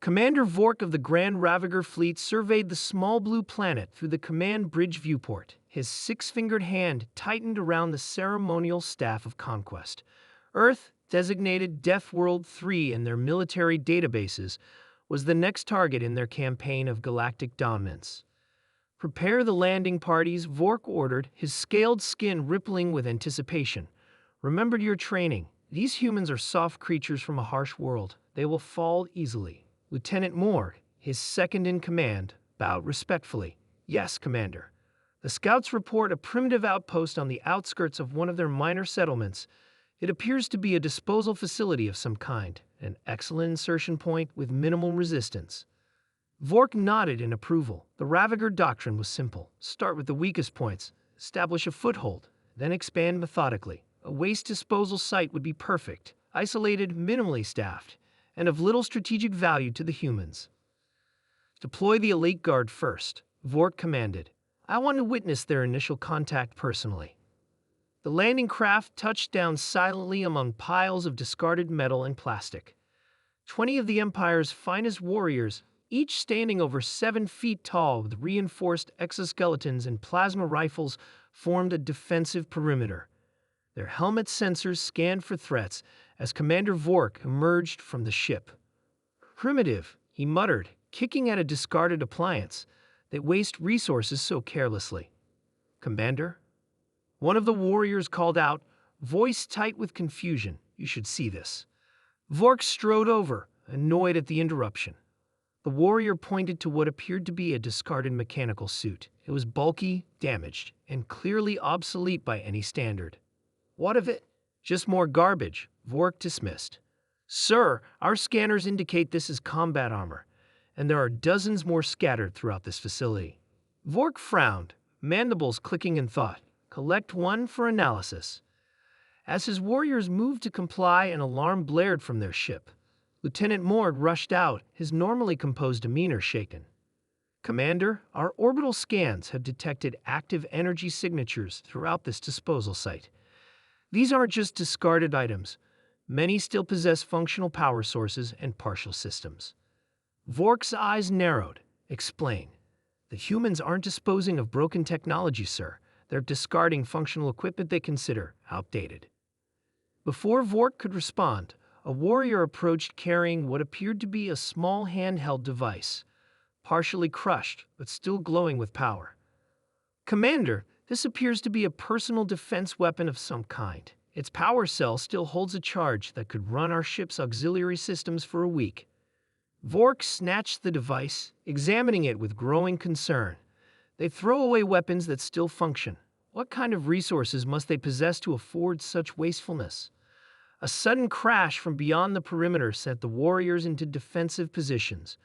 Commander Vork of the Grand Ravager fleet surveyed the small blue planet through the command bridge viewport, his six-fingered hand tightened around the ceremonial staff of conquest. Earth, designated Death World 3 in their military databases, was the next target in their campaign of galactic dominance. "Prepare the landing parties," Vork ordered, his scaled skin rippling with anticipation. "Remember your training. These humans are soft creatures from a harsh world. They will fall easily." Lieutenant Moore, his second-in-command, bowed respectfully. "Yes, Commander." The scouts report a primitive outpost on the outskirts of one of their minor settlements. It appears to be a disposal facility of some kind, an excellent insertion point with minimal resistance. Vork nodded in approval. The Ravager doctrine was simple. Start with the weakest points, establish a foothold, then expand methodically. A waste disposal site would be perfect, isolated, minimally staffed, and of little strategic value to the humans. "Deploy the elite guard first," Vork commanded. "I want to witness their initial contact personally." The landing craft touched down silently among piles of discarded metal and plastic. 20 of the Empire's finest warriors, each standing over 7 feet tall with reinforced exoskeletons and plasma rifles, formed a defensive perimeter. Their helmet sensors scanned for threats as Commander Vork emerged from the ship. "Primitive," he muttered, kicking at a discarded appliance. "They waste resources so carelessly." "Commander?" One of the warriors called out, voice tight with confusion. "You should see this." Vork strode over, annoyed at the interruption. The warrior pointed to what appeared to be a discarded mechanical suit. It was bulky, damaged, and clearly obsolete by any standard. "What of it?" "Just more garbage," Vork dismissed. "Sir, our scanners indicate this is combat armor, and there are dozens more scattered throughout this facility." Vork frowned, mandibles clicking in thought. Collect one for analysis. As his warriors moved to comply, an alarm blared from their ship. Lieutenant Mord rushed out, his normally composed demeanor shaken. "Commander, our orbital scans have detected active energy signatures throughout this disposal site. These aren't just discarded items. Many still possess functional power sources and partial systems." Vork's eyes narrowed. "Explain." "The humans aren't disposing of broken technology, sir. They're discarding functional equipment they consider outdated." Before Vork could respond, a warrior approached carrying what appeared to be a small handheld device, partially crushed but still glowing with power. "Commander, this appears to be a personal defense weapon of some kind. Its power cell still holds a charge that could run our ship's auxiliary systems for a week." Vork snatched the device, examining it with growing concern. "They throw away weapons that still function. What kind of resources must they possess to afford such wastefulness?" A sudden crash from beyond the perimeter sent the warriors into defensive positions.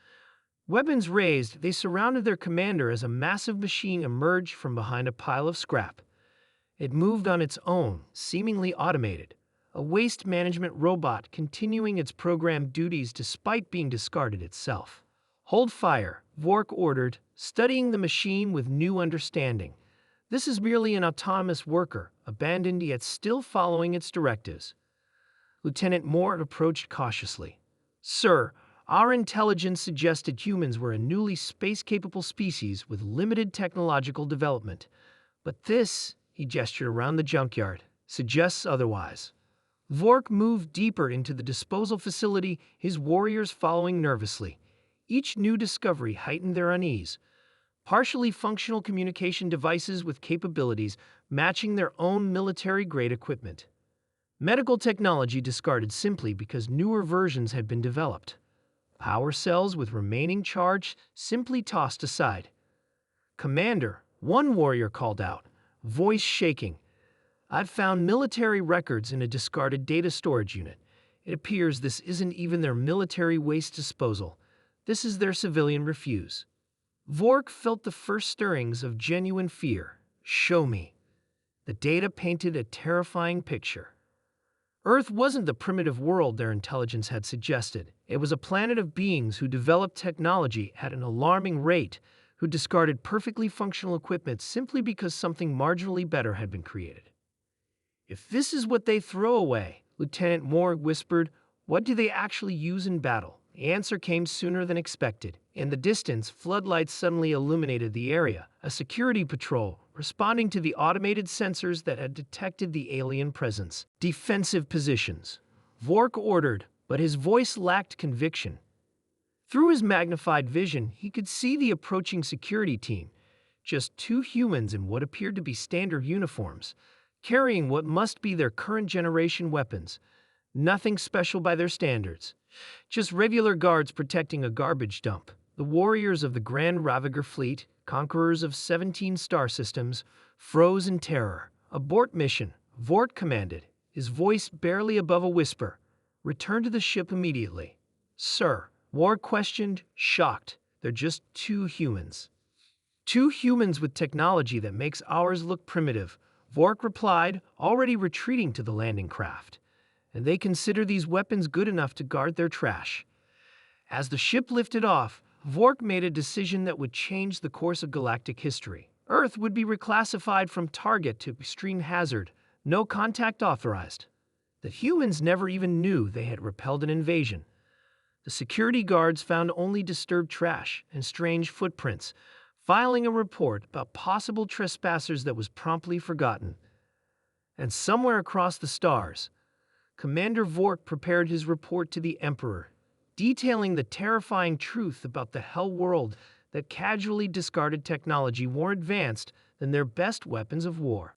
Weapons raised, they surrounded their commander as a massive machine emerged from behind a pile of scrap. It moved on its own, seemingly automated, a waste management robot continuing its programmed duties despite being discarded itself. "Hold fire," Vork ordered, studying the machine with new understanding. "This is merely an autonomous worker, abandoned yet still following its directives." Lieutenant Moore approached cautiously. "Sir, our intelligence suggested humans were a newly space-capable species with limited technological development. But this," he gestured around the junkyard, "suggests otherwise." Vork moved deeper into the disposal facility, his warriors following nervously. Each new discovery heightened their unease. Partially functional communication devices with capabilities matching their own military-grade equipment. Medical technology discarded simply because newer versions had been developed. Power cells with remaining charge simply tossed aside. "Commander," one warrior called out, voice shaking, "I've found military records in a discarded data storage unit. It appears this isn't even their military waste disposal. This is their civilian refuse." Vork felt the first stirrings of genuine fear. "Show me." The data painted a terrifying picture. Earth wasn't the primitive world their intelligence had suggested. It was a planet of beings who developed technology at an alarming rate, who discarded perfectly functional equipment simply because something marginally better had been created. "If this is what they throw away," Lieutenant Moore whispered, "what do they actually use in battle? The answer came sooner than expected. In the distance, floodlights suddenly illuminated the area, a security patrol responding to the automated sensors that had detected the alien presence. Defensive positions. Vork ordered, but his voice lacked conviction. Through his magnified vision, he could see the approaching security team, just two humans in what appeared to be standard uniforms, carrying what must be their current generation weapons. Nothing special by their standards. Just regular guards protecting a garbage dump. The warriors of the Grand Ravager fleet, conquerors of 17 star systems, froze in terror. Abort mission, Vort commanded, his voice barely above a whisper. Return to the ship immediately. Sir, Ward questioned, shocked. They're just two humans. Two humans with technology that makes ours look primitive, Vork replied, already retreating to the landing craft. And they consider these weapons good enough to guard their trash. As the ship lifted off, Vork made a decision that would change the course of galactic history. Earth would be reclassified from target to extreme hazard, no contact authorized. The humans never even knew they had repelled an invasion. The security guards found only disturbed trash and strange footprints, filing a report about possible trespassers that was promptly forgotten. And somewhere across the stars, Commander Vork prepared his report to the Emperor, detailing the terrifying truth about the hell world that casually discarded technology more advanced than their best weapons of war.